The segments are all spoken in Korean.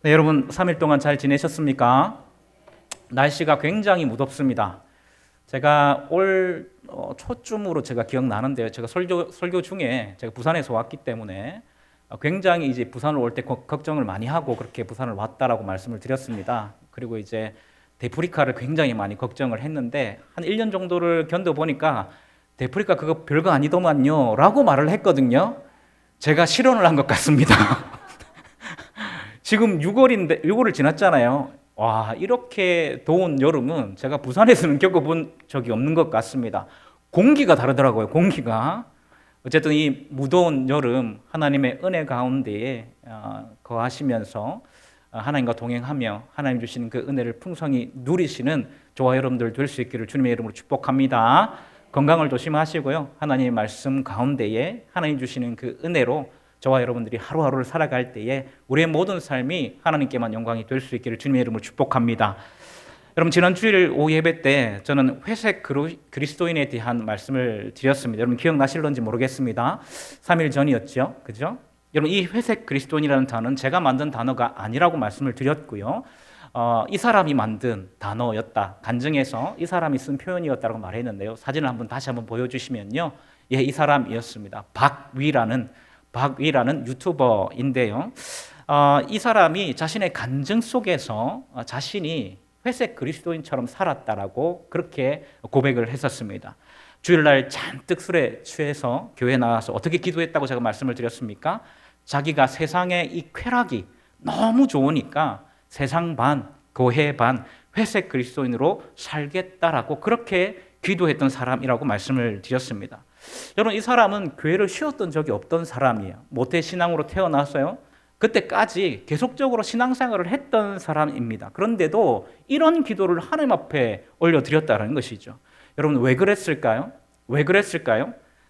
네, 여러분 3일 동안 잘 지내셨습니까? 날씨가 굉장히 무덥습니다. 제가 올 초쯤으로 제가 기억나는데요. 제가 설교 중에 제가 부산에서 왔기 때문에 굉장히 이제 부산을 올 때 걱정을 많이 하고 그렇게 부산을 왔다라고 말씀을 드렸습니다. 그리고 이제 데프리카를 굉장히 많이 걱정을 했는데 한 1년 정도를 견뎌보니까 데프리카 그거 별거 아니더만요 라고 말을 했거든요. 제가 실언을 한 것 같습니다. 지금 6월을 지났잖아요. 와, 이렇게 더운 여름은 제가 부산에서는 겪어본 적이 없는 것 같습니다. 공기가 다르더라고요, 공기가. 어쨌든 이 무더운 여름 하나님의 은혜 가운데에 거하시면서 하나님과 동행하며 하나님 주시는 그 은혜를 풍성히 누리시는 저와 여러분들 될 수 있기를 주님의 이름으로 축복합니다. 건강을 조심하시고요. 하나님의 말씀 가운데에 하나님 주시는 그 은혜로 저와 여러분들이 하루하루를 살아갈 때에 우리의 모든 삶이 하나님께만 영광이 될 수 있기를 주님의 이름으로 축복합니다. 여러분, 지난 주일 오후 예배 때 저는 회색 그리스도인에 대한 말씀을 드렸습니다. 여러분 기억나실런지 모르겠습니다. 3일 전이었죠, 그죠? 여러분, 이 회색 그리스도인이라는 단어는 제가 만든 단어가 아니라고 말씀을 드렸고요. 이 사람이 만든 단어였다, 간증해서 이 사람이 쓴 표현이었다고 말했는데요. 사진을 다시 한번 보여주시면요, 예, 이 사람이었습니다. 박위라는 유튜버인데요. 이 사람이 자신의 간증 속에서 자신이 회색 그리스도인처럼 살았다라고 그렇게 고백을 했었습니다. 주일날 잔뜩 술에 취해서 교회 나와서 어떻게 기도했다고 제가 말씀을 드렸습니까? 자기가 세상의 이 쾌락이 너무 좋으니까 세상 반, 교회 반, 회색 그리스도인으로 살겠다라고 그렇게 기도했던 사람이라고 말씀을 드렸습니다. 여러분, 이 사람은 교회를 쉬었던 적이 없던 사람이에요. 모태신앙으로 태어나서요, 그때까지 계속적으로 신앙생활을 했던 사람입니다. 그런데도 이런 기도를 하나님 앞에 올려드렸다는 것이죠. 여러분, 왜 그랬을까요?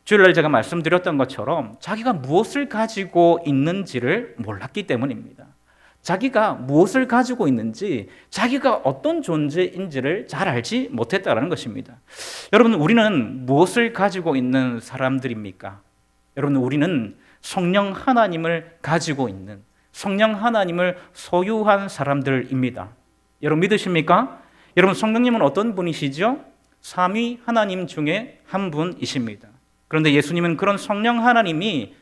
주일날 제가 말씀드렸던 것처럼 자기가 무엇을 가지고 있는지를 몰랐기 때문입니다. 자기가 무엇을 가지고 있는지, 자기가 어떤 존재인지를 잘 알지 못했다는 것입니다. 여러분, 우리는 무엇을 가지고 있는 사람들입니까? 여러분, 우리는 성령 하나님을 가지고 있는, 성령 하나님을 소유한 사람들입니다. 여러분 믿으십니까? 여러분, 성령님은 어떤 분이시죠? 삼위 하나님 중에 한 분이십니다. 그런데 예수님은 그런 성령 하나님이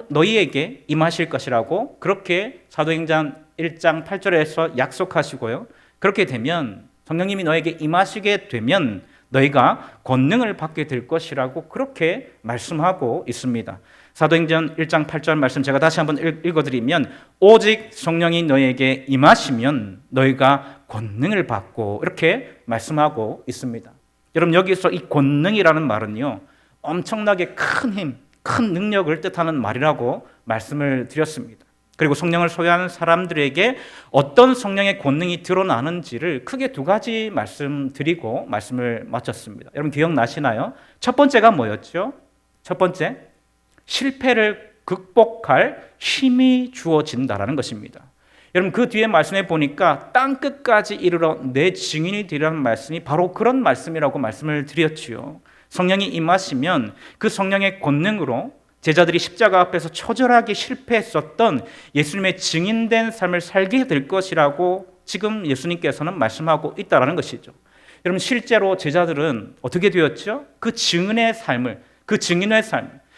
너희에게 임하실 것이라고 그렇게 사도행전 1장 8절에서 약속하시고요, 그렇게 되면 성령님이 너에게 임하시게 되면 너희가 권능을 받게 될 것이라고 그렇게 말씀하고 있습니다. 사도행전 1장 8절 말씀 제가 다시 한번 읽어드리면, 오직 성령이 너희에게 임하시면 너희가 권능을 받고, 이렇게 말씀하고 있습니다. 여러분, 여기서 이 권능이라는 말은요, 엄청나게 큰 힘, 큰 능력을 뜻하는 말이라고 말씀을 드렸습니다. 그리고 성령을 소유하는 사람들에게 어떤 성령의 권능이 드러나는지를 크게 두 가지 말씀드리고 말씀을 마쳤습니다. 여러분 기억나시나요? 첫 번째가 뭐였죠? 첫 번째, 실패를 극복할 힘이 주어진다라는 것입니다. 여러분, 그 뒤에 말씀해 보니까 땅 끝까지 이르러 내 증인이 되리라는 말씀이 바로 그런 말씀이라고 말씀을 드렸지요. 성령이 임하시면 그 성령의 권능으로 제자들이 십자가 앞에서 처절하게 실패했었던 예수님의 증인된 삶을 살게 될 것이라고 지금 예수님께서는 말씀하고 있다는 것이죠. 여러분, 실제로 제자들은 어떻게 되었죠? 그 증인의 삶을,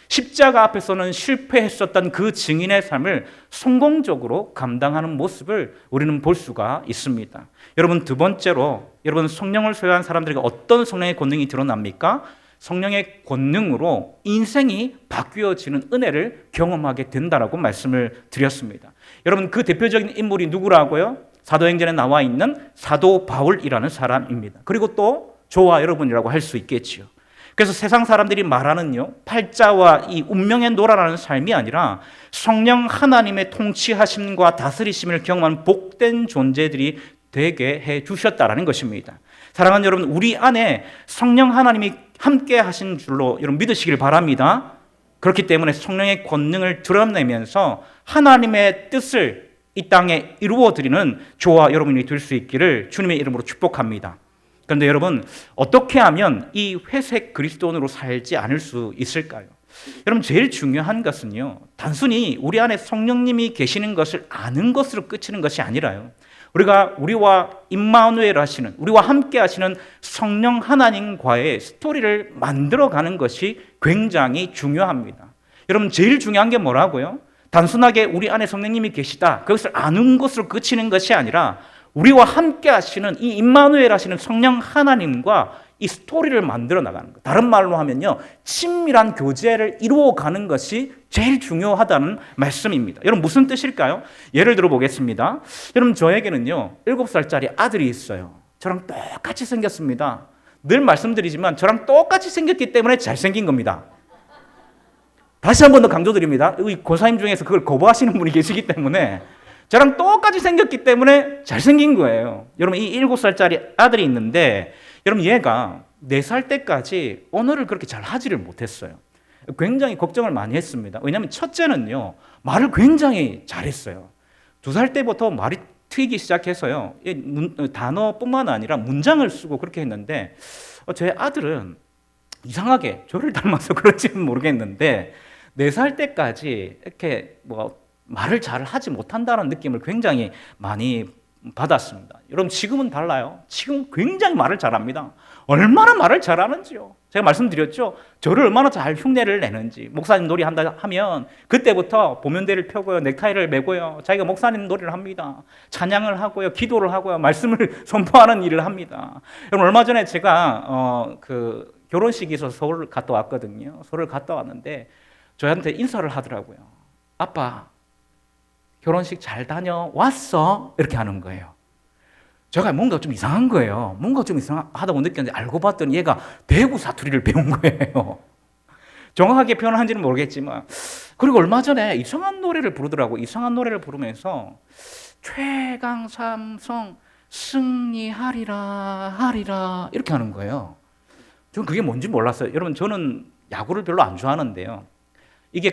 십자가 앞에서는 실패했었던 그 증인의 삶을 성공적으로 감당하는 모습을 우리는 볼 수가 있습니다. 여러분, 두 번째로, 여러분 성령을 소유한 사람들에게 어떤 성령의 권능이 드러납니까? 성령의 권능으로 인생이 바뀌어지는 은혜를 경험하게 된다라고 말씀을 드렸습니다. 여러분, 그 대표적인 인물이 누구라고요? 사도행전에 나와 있는 사도 바울이라는 사람입니다. 그리고 또 저와 여러분이라고 할 수 있겠지요. 그래서 세상 사람들이 말하는요, 팔자와 이 운명의 노라라는 삶이 아니라 성령 하나님의 통치하심과 다스리심을 경험한 복된 존재들이 되게 해 주셨다라는 것입니다. 사랑하는 여러분, 우리 안에 성령 하나님이 함께 하신 줄로 여러분 믿으시길 바랍니다. 그렇기 때문에 성령의 권능을 드러내면서 하나님의 뜻을 이 땅에 이루어드리는 저와 여러분이 될 수 있기를 주님의 이름으로 축복합니다. 그런데 여러분, 어떻게 하면 이 회색 그리스도인으로 살지 않을 수 있을까요? 여러분 제일 중요한 것은요, 단순히 우리 안에 성령님이 계시는 것을 아는 것으로 그치는 것이 아니라요, 우리와 임마누엘 하시는, 우리와 함께 하시는 성령 하나님과의 스토리를 만들어가는 것이 굉장히 중요합니다. 여러분 제일 중요한 게 뭐라고요? 단순하게 우리 안에 성령님이 계시다, 그것을 아는 것으로 그치는 것이 아니라 우리와 함께 하시는 이 임마누엘 하시는 성령 하나님과 이 스토리를 만들어 나가는 것. 다른 말로 하면요, 친밀한 교제를 이루어가는 것이 제일 중요하다는 말씀입니다. 여러분 무슨 뜻일까요? 예를 들어 보겠습니다. 여러분 저에게는요 7살짜리 아들이 있어요. 저랑 똑같이 생겼습니다. 늘 말씀드리지만 저랑 똑같이 생겼기 때문에 잘생긴 겁니다. 다시 한 번 더 강조드립니다. 우리 고사님 중에서 그걸 거부하시는 분이 계시기 때문에 저랑 똑같이 생겼기 때문에 잘생긴 거예요. 여러분 이 7살짜리 아들이 있는데 여러분 얘가 4살 때까지 언어를 그렇게 잘 하지를 못했어요. 굉장히 걱정을 많이 했습니다. 왜냐하면 첫째는요 말을 굉장히 잘했어요. 2살 때부터 말이 트이기 시작해서요 단어뿐만 아니라 문장을 쓰고 그렇게 했는데 제 아들은 이상하게 저를 닮아서 그런지는 모르겠는데 4살 때까지 이렇게 말을 잘 하지 못한다는 느낌을 굉장히 많이 받았습니다. 여러분 지금은 달라요. 지금 굉장히 말을 잘합니다. 얼마나 말을 잘하는지요. 제가 말씀드렸죠. 저를 얼마나 잘 흉내를 내는지. 목사님 놀이 한다 하면 그때부터 보면대를 펴고요, 넥타이를 매고요, 자기가 목사님 놀이를 합니다. 찬양을 하고요, 기도를 하고요, 말씀을 선포하는 일을 합니다. 여러분 얼마 전에 제가 결혼식이 있어서 서울을 갔다 왔거든요. 서울을 갔다 왔는데 저한테 인사를 하더라고요. 아빠 결혼식 잘 다녀왔어? 이렇게 하는 거예요. 제가 뭔가 좀 이상한 거예요. 뭔가 좀 이상하다고 느꼈는데 알고 봤더니 얘가 대구 사투리를 배운 거예요. 정확하게 표현한지는 모르겠지만. 그리고 얼마 전에 이상한 노래를 부르더라고요. 이상한 노래를 부르면서 최강 삼성 승리하리라 하리라 이렇게 하는 거예요. 저는 그게 뭔지 몰랐어요. 여러분 저는 야구를 별로 안 좋아하는데요. 이게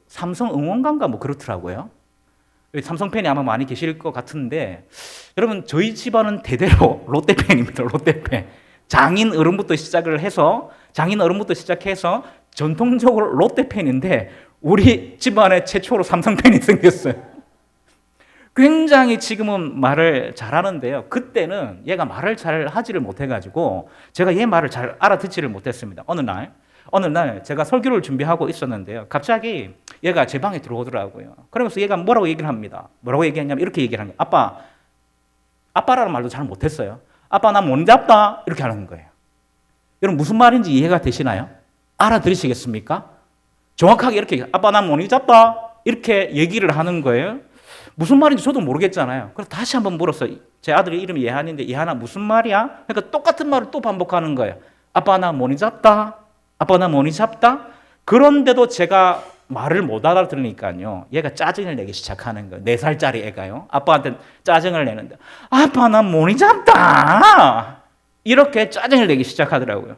삼성 응원가인가 그렇더라고요. 삼성 팬이 아마 많이 계실 것 같은데 여러분 저희 집안은 대대로 롯데 팬입니다. 롯데 팬. 장인 어른부터 시작해서 전통적으로 롯데 팬인데 우리 집안에 최초로 삼성 팬이 생겼어요. 굉장히 지금은 말을 잘하는데요. 그때는 얘가 말을 잘 하지를 못해가지고 제가 얘 말을 잘 알아듣지를 못했습니다. 어느 날 제가 설교를 준비하고 있었는데요. 갑자기 얘가 제 방에 들어오더라고요. 그러면서 얘가 뭐라고 얘기를 합니다. 뭐라고 얘기했냐면 이렇게 얘기를 하는 거예요. 아빠라는 말도 잘 못했어요. 아빠 나 못 잡다 이렇게 하는 거예요. 여러분 무슨 말인지 이해가 되시나요? 알아들으시겠습니까? 정확하게 이렇게 아빠 나 못 잡다 이렇게 얘기를 하는 거예요. 무슨 말인지 저도 모르겠잖아요. 그래서 다시 한번 물었어요. 제 아들의 이름이 예한인데 예한아 무슨 말이야? 그러니까 똑같은 말을 또 반복하는 거예요. 아빠 나 못 잡다. 아빠 나 못 잡다. 그런데도 제가 말을 못 알아들으니까요. 얘가 짜증을 내기 시작하는 거예요. 4살짜리 애가요. 아빠한테 짜증을 내는데 아빠 나 못 잡다. 이렇게 짜증을 내기 시작하더라고요.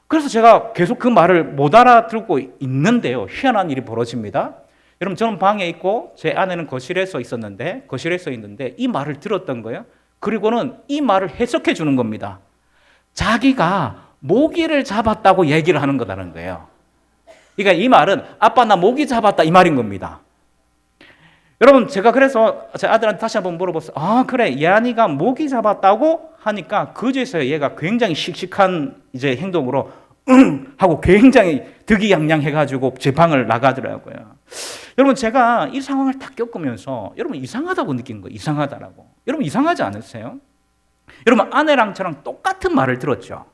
그래서 제가 계속 그 말을 못 알아듣고 있는데요. 희한한 일이 벌어집니다. 여러분 저는 방에 있고 제 아내는 거실에서 있는데 이 말을 들었던 거예요. 그리고는 이 말을 해석해 주는 겁니다. 자기가 모기를 잡았다고 얘기를 하는 거라는 거예요. 그러니까 이 말은 아빠 나 모기 잡았다 이 말인 겁니다. 여러분 제가 그래서 제 아들한테 다시 한번 물어봤어요. 그래 예한이가 모기 잡았다고 하니까 그제서야 얘가 굉장히 씩씩한 이제 행동으로 하고 굉장히 득이양양해가지고 제 방을 나가더라고요. 여러분 제가 이 상황을 딱 겪으면서 여러분 이상하다고 느낀 거예요. 이상하다라고. 여러분 이상하지 않으세요? 여러분 아내랑 저랑 똑같은 말을 들었죠.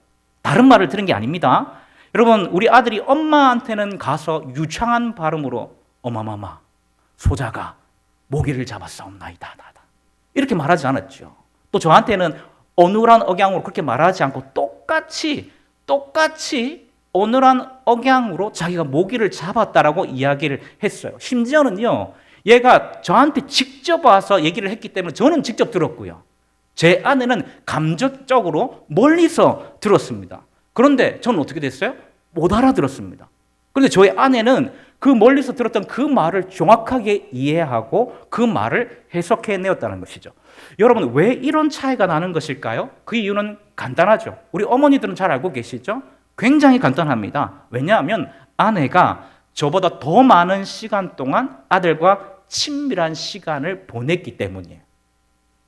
다른 말을 들은 게 아닙니다. 여러분 우리 아들이 엄마한테는 가서 유창한 발음으로 어마마마 소자가 모기를 잡았사옵나이다 이렇게 말하지 않았죠. 또 저한테는 어눌한 억양으로 그렇게 말하지 않고 똑같이 어눌한 억양으로 자기가 모기를 잡았다라고 이야기를 했어요. 심지어는요 얘가 저한테 직접 와서 얘기를 했기 때문에 저는 직접 들었고요. 제 아내는 감정적으로 멀리서 들었습니다. 그런데 저는 어떻게 됐어요? 못 알아들었습니다. 그런데 저희 아내는 그 멀리서 들었던 그 말을 정확하게 이해하고 그 말을 해석해내었다는 것이죠. 여러분 왜 이런 차이가 나는 것일까요? 그 이유는 간단하죠. 우리 어머니들은 잘 알고 계시죠? 굉장히 간단합니다. 왜냐하면 아내가 저보다 더 많은 시간 동안 아들과 친밀한 시간을 보냈기 때문이에요.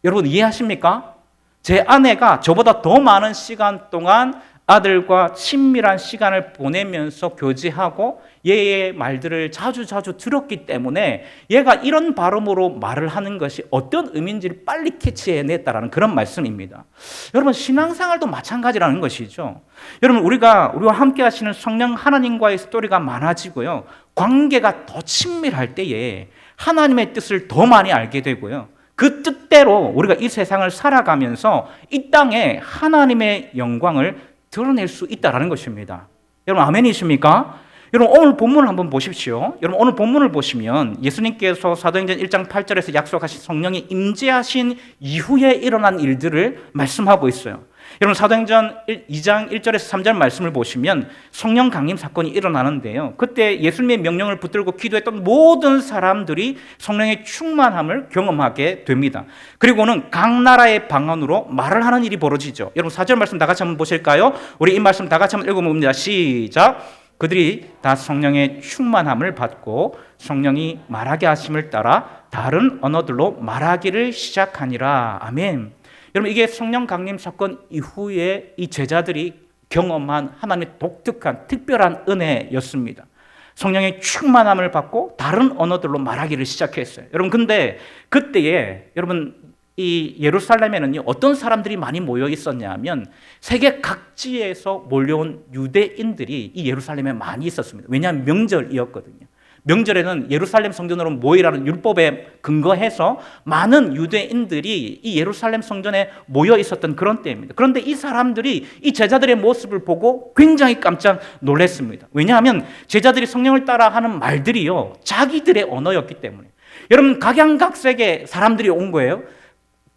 여러분 이해하십니까? 제 아내가 저보다 더 많은 시간 동안 아들과 친밀한 시간을 보내면서 교제하고 얘의 말들을 자주 들었기 때문에 얘가 이런 발음으로 말을 하는 것이 어떤 의미인지를 빨리 캐치해냈다라는 그런 말씀입니다. 여러분 신앙생활도 마찬가지라는 것이죠. 여러분 우리와 함께 하시는 성령 하나님과의 스토리가 많아지고요. 관계가 더 친밀할 때에 하나님의 뜻을 더 많이 알게 되고요. 그 뜻대로 우리가 이 세상을 살아가면서 이 땅에 하나님의 영광을 드러낼 수 있다는 것입니다. 여러분 아멘이십니까? 여러분 오늘 본문을 한번 보십시오. 여러분 오늘 본문을 보시면 예수님께서 사도행전 1장 8절에서 약속하신 성령이 임재하신 이후에 일어난 일들을 말씀하고 있어요. 여러분 사도행전 2장 1절에서 3절 말씀을 보시면 성령 강림 사건이 일어나는데요. 그때 예수님의 명령을 붙들고 기도했던 모든 사람들이 성령의 충만함을 경험하게 됩니다. 그리고는 각 나라의 방언으로 말을 하는 일이 벌어지죠. 여러분 4절 말씀 다 같이 한번 보실까요? 우리 이 말씀 다 같이 한번 읽어봅니다. 시작. 그들이 다 성령의 충만함을 받고 성령이 말하게 하심을 따라 다른 언어들로 말하기를 시작하니라. 아멘. 여러분 이게 성령 강림 사건 이후에 이 제자들이 경험한 하나님의 독특한 특별한 은혜였습니다. 성령의 충만함을 받고 다른 언어들로 말하기를 시작했어요. 여러분 근데 그때에 여러분 이 예루살렘에는요 어떤 사람들이 많이 모여 있었냐면 세계 각지에서 몰려온 유대인들이 이 예루살렘에 많이 있었습니다. 왜냐하면 명절이었거든요. 명절에는 예루살렘 성전으로 모이라는 율법에 근거해서 많은 유대인들이 이 예루살렘 성전에 모여 있었던 그런 때입니다. 그런데 이 사람들이 이 제자들의 모습을 보고 굉장히 깜짝 놀랐습니다. 왜냐하면 제자들이 성령을 따라 하는 말들이요 자기들의 언어였기 때문에. 여러분 각양각색의 사람들이 온 거예요.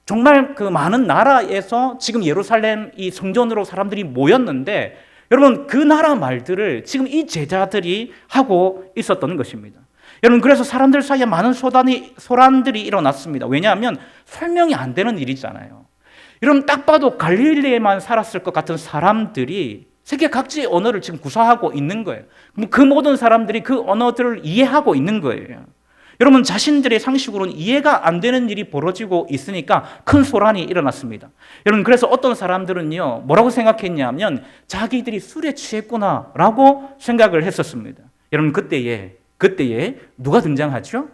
정말 그 많은 나라에서 지금 예루살렘 이 성전으로 사람들이 모였는데 여러분 그 나라 말들을 지금 이 제자들이 하고 있었던 것입니다. 여러분 그래서 사람들 사이에 많은 소란들이 일어났습니다. 왜냐하면 설명이 안 되는 일이잖아요. 여러분 딱 봐도 갈릴리에만 살았을 것 같은 사람들이 세계 각지의 언어를 지금 구사하고 있는 거예요. 그 모든 사람들이 그 언어들을 이해하고 있는 거예요. 여러분 자신들의 상식으로는 이해가 안 되는 일이 벌어지고 있으니까 큰 소란이 일어났습니다. 여러분 그래서 어떤 사람들은요 뭐라고 생각했냐면 자기들이 술에 취했구나라고 생각을 했었습니다. 여러분 그때에 누가 등장하죠?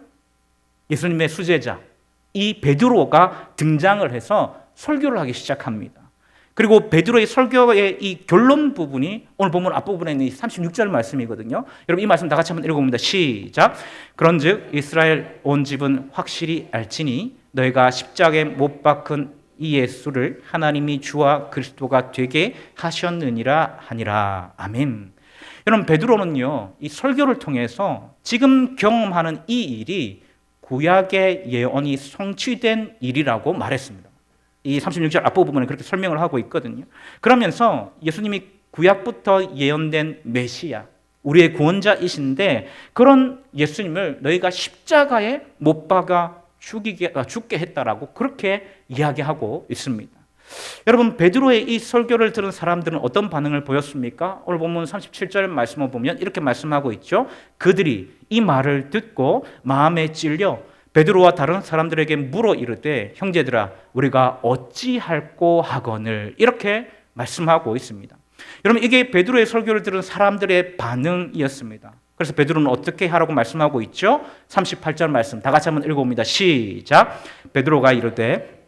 예수님의 수제자 이 베드로가 등장을 해서 설교를 하기 시작합니다. 그리고 베드로의 설교의 이 결론 부분이 오늘 본문 앞부분에 있는 36절 말씀이거든요. 여러분 이 말씀 다 같이 한번 읽어봅니다. 시작. 그런즉 이스라엘 온 집은 확실히 알지니 너희가 십자가에 못 박은 이 예수를 하나님이 주와 그리스도가 되게 하셨느니라 하니라. 아멘. 여러분 베드로는요 이 설교를 통해서 지금 경험하는 이 일이 구약의 예언이 성취된 일이라고 말했습니다. 이 36절 앞부분에 그렇게 설명을 하고 있거든요. 그러면서 예수님이 구약부터 예언된 메시아, 우리의 구원자이신데 그런 예수님을 너희가 십자가에 못 박아 죽게 했다라고 그렇게 이야기하고 있습니다. 여러분 베드로의 이 설교를 들은 사람들은 어떤 반응을 보였습니까? 오늘 본문 37절 말씀을 보면 이렇게 말씀하고 있죠. 그들이 이 말을 듣고 마음에 찔려 베드로와 다른 사람들에게 물어 이르되 형제들아 우리가 어찌할꼬 하거늘 이렇게 말씀하고 있습니다. 여러분 이게 베드로의 설교를 들은 사람들의 반응이었습니다. 그래서 베드로는 어떻게 하라고 말씀하고 있죠? 38절 말씀 다 같이 한번 읽어봅니다. 시작. 베드로가 이르되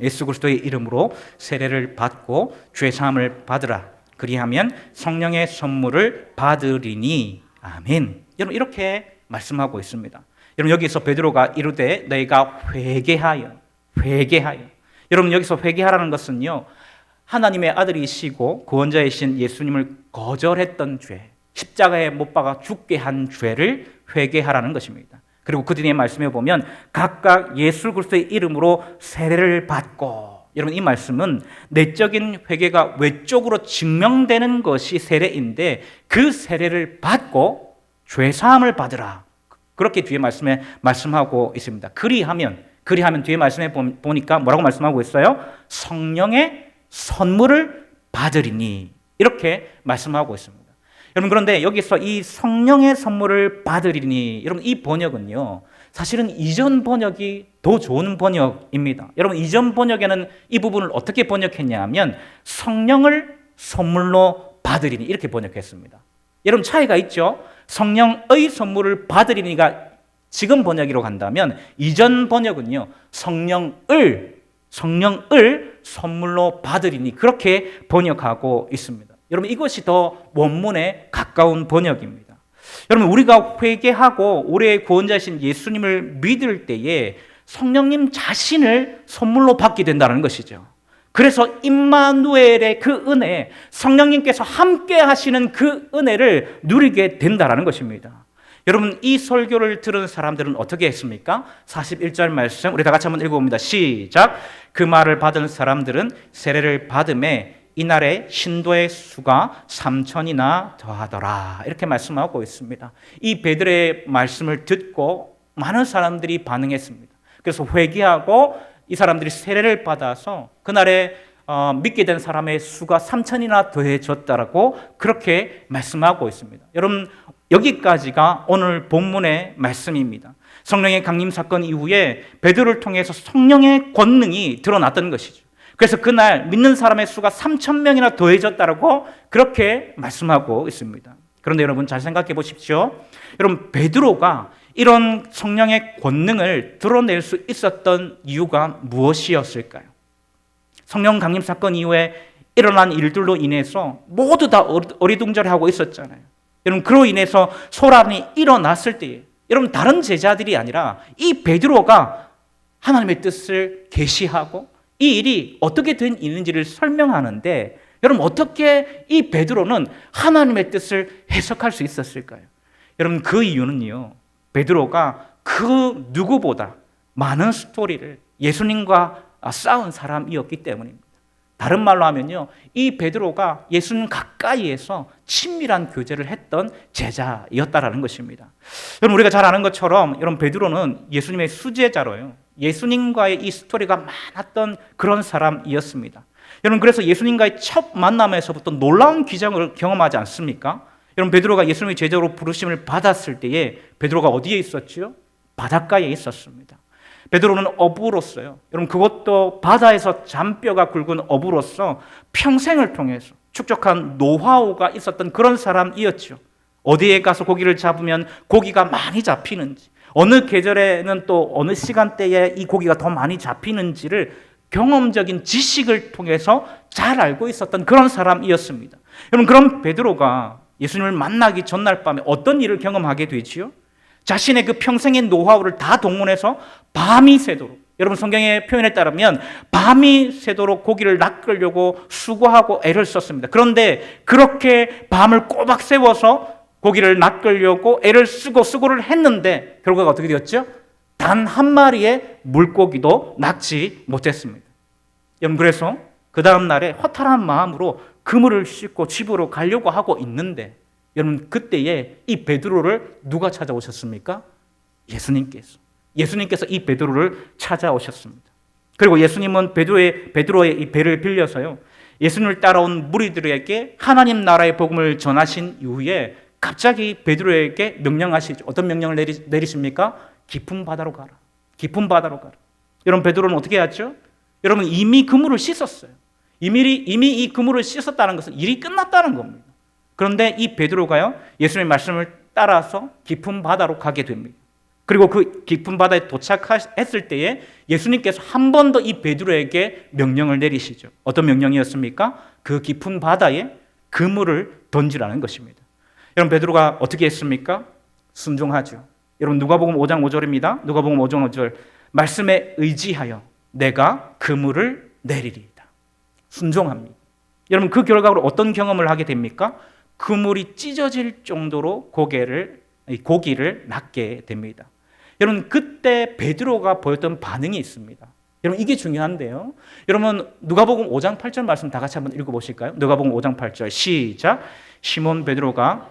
예수 그리스도의 이름으로 세례를 받고 죄 사함을 받으라. 그리하면 성령의 선물을 받으리니. 아멘. 여러분 이렇게 말씀하고 있습니다. 여러분 여기서 베드로가 이르되 너희가 회개하여. 여러분 여기서 회개하라는 것은요. 하나님의 아들이시고 구원자이신 예수님을 거절했던 죄, 십자가에 못 박아 죽게 한 죄를 회개하라는 것입니다. 그리고 그 뒤에 말씀해 보면 각각 예수 그리스도의 이름으로 세례를 받고, 여러분 이 말씀은 내적인 회개가 외적으로 증명되는 것이 세례인데 그 세례를 받고 죄 사함을 받으라. 그렇게 뒤에 말씀에 말씀하고 있습니다. 그리하면 뒤에 말씀해 보니까 뭐라고 말씀하고 있어요? 성령의 선물을 받으리니 이렇게 말씀하고 있습니다. 여러분, 그런데 여기서 이 성령의 선물을 받으리니, 여러분, 이 번역은요, 사실은 이전 번역이 더 좋은 번역입니다. 여러분, 이전 번역에는 이 부분을 어떻게 번역했냐 하면 성령을 선물로 받으리니 이렇게 번역했습니다. 여러분, 차이가 있죠? 성령의 선물을 받으리니가 지금 번역으로 간다면 이전 번역은요, 성령을 선물로 받으리니 그렇게 번역하고 있습니다. 여러분, 이것이 더 원문에 가까운 번역입니다. 여러분, 우리가 회개하고 우리의 구원자이신 예수님을 믿을 때에 성령님 자신을 선물로 받게 된다는 것이죠. 그래서 임마누엘의 그 은혜, 성령님께서 함께 하시는 그 은혜를 누리게 된다는 것입니다. 여러분, 이 설교를 들은 사람들은 어떻게 했습니까? 41절 말씀 우리 다 같이 한번 읽어봅니다. 시작. 그 말을 받은 사람들은 세례를 받음에 이날에 신도의 수가 3,000이나 더하더라. 이렇게 말씀하고 있습니다. 이 베드로의 말씀을 듣고 많은 사람들이 반응했습니다. 그래서 회개하고 이 사람들이 세례를 받아서 그날에 믿게 된 사람의 수가 3,000이나 더해졌다라고 그렇게 말씀하고 있습니다. 여러분, 여기까지가 오늘 본문의 말씀입니다. 성령의 강림 사건 이후에 베드로를 통해서 성령의 권능이 드러났던 것이죠. 그래서 그날 믿는 사람의 수가 3,000명이나 더해졌다라고 그렇게 말씀하고 있습니다. 그런데 여러분, 잘 생각해 보십시오. 여러분, 베드로가 이런 성령의 권능을 드러낼 수 있었던 이유가 무엇이었을까요? 성령 강림 사건 이후에 일어난 일들로 인해서 모두 다 어리둥절하고 있었잖아요. 여러분, 그로 인해서 소란이 일어났을 때에 여러분, 다른 제자들이 아니라 이 베드로가 하나님의 뜻을 계시하고 이 일이 어떻게 된 일인지를 설명하는데, 여러분, 어떻게 이 베드로는 하나님의 뜻을 해석할 수 있었을까요? 여러분, 그 이유는요, 베드로가 그 누구보다 많은 스토리를 예수님과 쌓은 사람이었기 때문입니다. 다른 말로 하면요, 이 베드로가 예수님 가까이에서 친밀한 교제를 했던 제자였다라는 것입니다. 여러분, 우리가 잘 아는 것처럼 여러분, 베드로는 예수님의 수제자로요, 예수님과의 이 스토리가 많았던 그런 사람이었습니다. 여러분, 그래서 예수님과의 첫 만남에서부터 놀라운 기적을 경험하지 않습니까? 여러분, 베드로가 예수님의 제자로 부르심을 받았을 때에 베드로가 어디에 있었지요? 바닷가에 있었습니다. 베드로는 어부로서요, 여러분, 그것도 바다에서 잔뼈가 굵은 어부로서 평생을 통해서 축적한 노하우가 있었던 그런 사람이었죠. 어디에 가서 고기를 잡으면 고기가 많이 잡히는지, 어느 계절에는 또 어느 시간대에 이 고기가 더 많이 잡히는지를 경험적인 지식을 통해서 잘 알고 있었던 그런 사람이었습니다. 여러분, 그런 베드로가 예수님을 만나기 전날 밤에 어떤 일을 경험하게 되지요? 자신의 그 평생의 노하우를 다 동원해서 밤이 새도록, 여러분, 성경의 표현에 따르면 밤이 새도록 고기를 낚으려고 수고하고 애를 썼습니다. 그런데 그렇게 밤을 꼬박 세워서 고기를 낚으려고 애를 쓰고 수고를 했는데 결과가 어떻게 되었죠? 단 한 마리의 물고기도 낚지 못했습니다. 여러분, 그래서 그 다음 날에 허탈한 마음으로 그물을 싣고 집으로 가려고 하고 있는데, 여러분, 그때에 이 베드로를 누가 찾아오셨습니까? 예수님께서 이 베드로를 찾아오셨습니다. 그리고 예수님은 베드로의 이 배를 빌려서요, 예수님을 따라온 무리들에게 하나님 나라의 복음을 전하신 이후에 갑자기 베드로에게 명령하시죠. 어떤 명령을 내리십니까? 깊은 바다로 가라. 깊은 바다로 가라. 여러분, 베드로는 어떻게 했죠? 여러분, 이미 그물을 씻었어요. 이미 이 그물을 씻었다는 것은 일이 끝났다는 겁니다. 그런데 이 베드로가요, 예수님의 말씀을 따라서 깊은 바다로 가게 됩니다. 그리고 그 깊은 바다에 도착했을 때에 예수님께서 한 번 더 이 베드로에게 명령을 내리시죠. 어떤 명령이었습니까? 그 깊은 바다에 그물을 던지라는 것입니다. 여러분, 베드로가 어떻게 했습니까? 순종하죠. 여러분, 누가복음 5장 5절입니다. 누가복음 5장 5절. 말씀에 의지하여 내가 그물을 내리리이다. 순종합니다. 여러분, 그 결과로 어떤 경험을 하게 됩니까? 그물이 찢어질 정도로 고기를 낚게 됩니다. 여러분, 그때 베드로가 보였던 반응이 있습니다. 여러분, 이게 중요한데요. 여러분, 누가복음 5장 8절 말씀 다 같이 한번 읽어보실까요? 누가복음 5장 8절 시작. 시몬 베드로가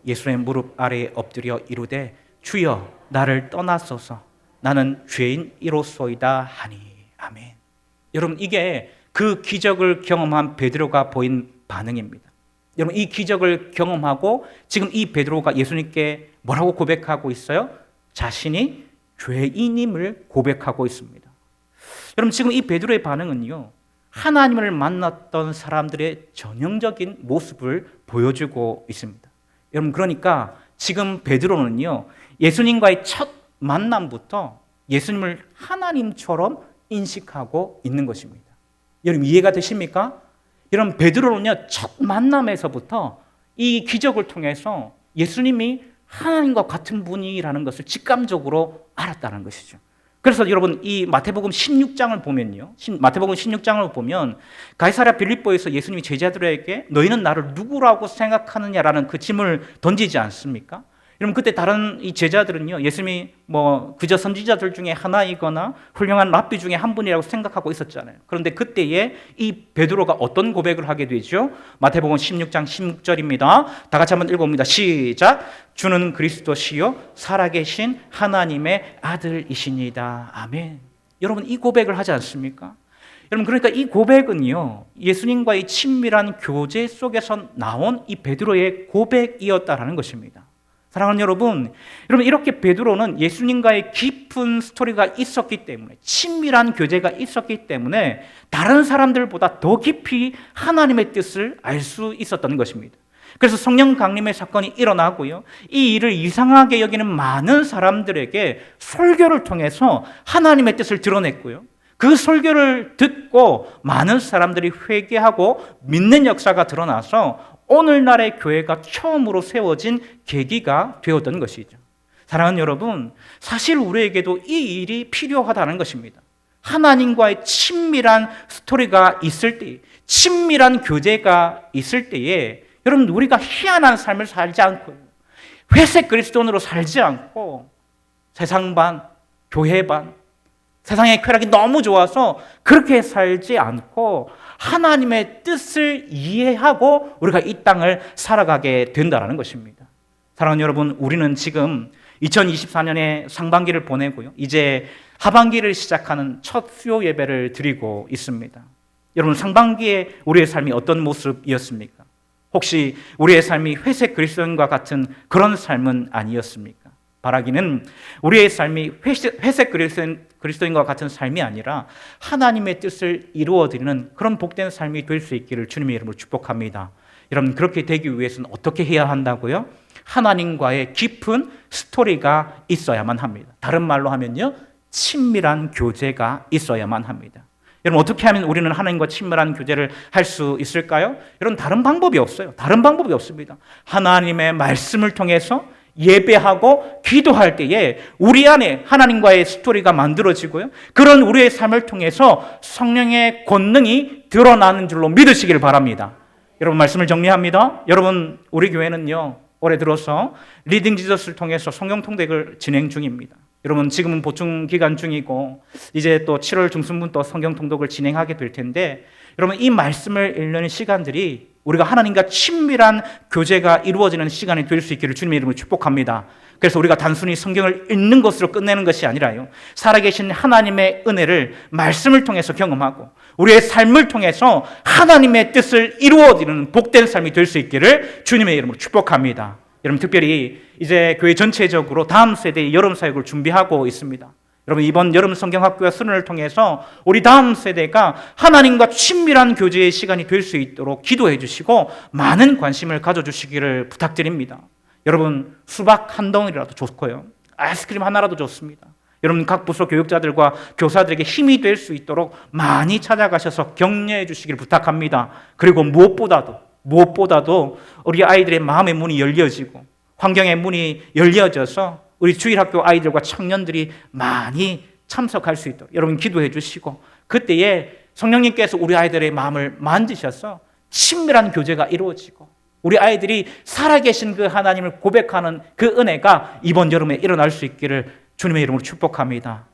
예수의 무릎 아래에 엎드려 이르되 주여 나를 떠나소서 나는 죄인이로소이다 하니. 아멘. 여러분, 이게 그 기적을 경험한 베드로가 보인 반응입니다. 여러분 이 기적을 경험하고 지금 이 베드로가 예수님께 뭐라고 고백하고 있어요? 자신이 죄인임을 고백하고 있습니다. 여러분 지금 이 베드로의 반응은요, 하나님을 만났던 사람들의 전형적인 모습을 보여주고 있습니다. 여러분 그러니까 지금 베드로는요, 예수님과의 첫 만남부터 예수님을 하나님처럼 인식하고 있는 것입니다. 여러분 이해가 되십니까? 여러분 베드로는요, 첫 만남에서부터 이 기적을 통해서 예수님이 하나님과 같은 분이라는 것을 직감적으로 알았다는 것이죠. 그래서 여러분 이 마태복음 16장을 보면요, 마태복음 16장을 보면 가이사랴 빌립보에서 예수님이 제자들에게 너희는 나를 누구라고 생각하느냐라는 그 질문을 던지지 않습니까? 여러분 그때 다른 이 제자들은요, 예수님이 뭐 그저 선지자들 중에 하나이거나 훌륭한 랍비 중에 한 분이라고 생각하고 있었잖아요. 그런데 그때에 이 베드로가 어떤 고백을 하게 되죠? 마태복음 16장 16절입니다. 다 같이 한번 읽어봅니다. 시작. 주는 그리스도시요 살아계신 하나님의 아들이시니다. 아멘. 여러분 이 고백을 하지 않습니까? 여러분 그러니까 이 고백은요, 예수님과의 친밀한 교제 속에서 나온 이 베드로의 고백이었다라는 것입니다. 사랑하는 여러분 이렇게 베드로는 예수님과의 깊은 스토리가 있었기 때문에, 친밀한 교제가 있었기 때문에 다른 사람들보다 더 깊이 하나님의 뜻을 알 수 있었던 것입니다. 그래서 성령 강림의 사건이 일어나고요, 이 일을 이상하게 여기는 많은 사람들에게 설교를 통해서 하나님의 뜻을 드러냈고요, 그 설교를 듣고 많은 사람들이 회개하고 믿는 역사가 드러나서 오늘날의 교회가 처음으로 세워진 계기가 되었던 것이죠. 사랑하는 여러분, 사실 우리에게도 이 일이 필요하다는 것입니다. 하나님과의 친밀한 스토리가 있을 때, 친밀한 교제가 있을 때에 여러분 우리가 희한한 삶을 살지 않고 회색 그리스도인으로 살지 않고 세상 반, 교회 반, 세상의 쾌락이 너무 좋아서 그렇게 살지 않고 하나님의 뜻을 이해하고 우리가 이 땅을 살아가게 된다는 것입니다. 사랑하는 여러분, 우리는 지금 2024년의 상반기를 보내고요, 이제 하반기를 시작하는 첫 수요 예배를 드리고 있습니다. 여러분 상반기에 우리의 삶이 어떤 모습이었습니까? 혹시 우리의 삶이 회색 그리스도인과 같은 그런 삶은 아니었습니까? 바라기는 우리의 삶이 회색 그리스도인과 같은 삶이 아니라 하나님의 뜻을 이루어드리는 그런 복된 삶이 될 수 있기를 주님의 이름으로 축복합니다. 여러분 그렇게 되기 위해서는 어떻게 해야 한다고요? 하나님과의 깊은 스토리가 있어야만 합니다. 다른 말로 하면요, 친밀한 교제가 있어야만 합니다. 여러분 어떻게 하면 우리는 하나님과 친밀한 교제를 할 수 있을까요? 여러분 다른 방법이 없어요. 다른 방법이 없습니다. 하나님의 말씀을 통해서 예배하고 기도할 때에 우리 안에 하나님과의 스토리가 만들어지고요, 그런 우리의 삶을 통해서 성령의 권능이 드러나는 줄로 믿으시길 바랍니다. 여러분 말씀을 정리합니다. 여러분 우리 교회는요, 올해 들어서 리딩 지저스를 통해서 성경 통독을 진행 중입니다. 여러분 지금은 보충 기간 중이고 이제 또 7월 중순부터 또 성경 통독을 진행하게 될 텐데, 여러분 이 말씀을 읽는 시간들이 우리가 하나님과 친밀한 교제가 이루어지는 시간이 될 수 있기를 주님의 이름으로 축복합니다. 그래서 우리가 단순히 성경을 읽는 것으로 끝내는 것이 아니라요, 살아계신 하나님의 은혜를 말씀을 통해서 경험하고 우리의 삶을 통해서 하나님의 뜻을 이루어지는 복된 삶이 될 수 있기를 주님의 이름으로 축복합니다. 여러분 특별히 이제 교회 전체적으로 다음 세대의 여름 사역을 준비하고 있습니다. 여러분 이번 여름 성경학교와 수련을 통해서 우리 다음 세대가 하나님과 친밀한 교제의 시간이 될 수 있도록 기도해 주시고 많은 관심을 가져주시기를 부탁드립니다. 여러분 수박 한 덩이라도 좋고요, 아이스크림 하나라도 좋습니다. 여러분 각 부서 교육자들과 교사들에게 힘이 될 수 있도록 많이 찾아가셔서 격려해 주시기를 부탁합니다. 그리고 무엇보다도 우리 아이들의 마음의 문이 열려지고 환경의 문이 열려져서 우리 주일학교 아이들과 청년들이 많이 참석할 수 있도록 여러분 기도해 주시고, 그때에 성령님께서 우리 아이들의 마음을 만지셔서 친밀한 교제가 이루어지고 우리 아이들이 살아계신 그 하나님을 고백하는 그 은혜가 이번 여름에 일어날 수 있기를 주님의 이름으로 축복합니다.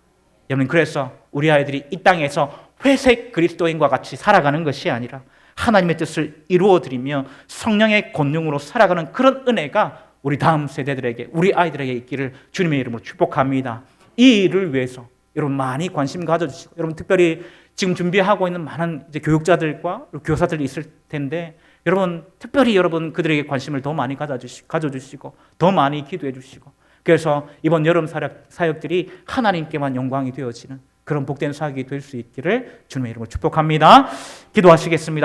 여러분 그래서 우리 아이들이 이 땅에서 회색 그리스도인과 같이 살아가는 것이 아니라 하나님의 뜻을 이루어드리며 성령의 권능으로 살아가는 그런 은혜가 우리 다음 세대들에게, 우리 아이들에게 있기를 주님의 이름으로 축복합니다. 이 일을 위해서 여러분 많이 관심 가져주시고, 여러분 특별히 지금 준비하고 있는 많은 이제 교육자들과 교사들이 있을 텐데 여러분 특별히 여러분 그들에게 관심을 더 많이 가져주시고 더 많이 기도해 주시고, 그래서 이번 여름 사역들이 하나님께만 영광이 되어지는 그런 복된 사역이 될 수 있기를 주님의 이름으로 축복합니다. 기도하시겠습니다.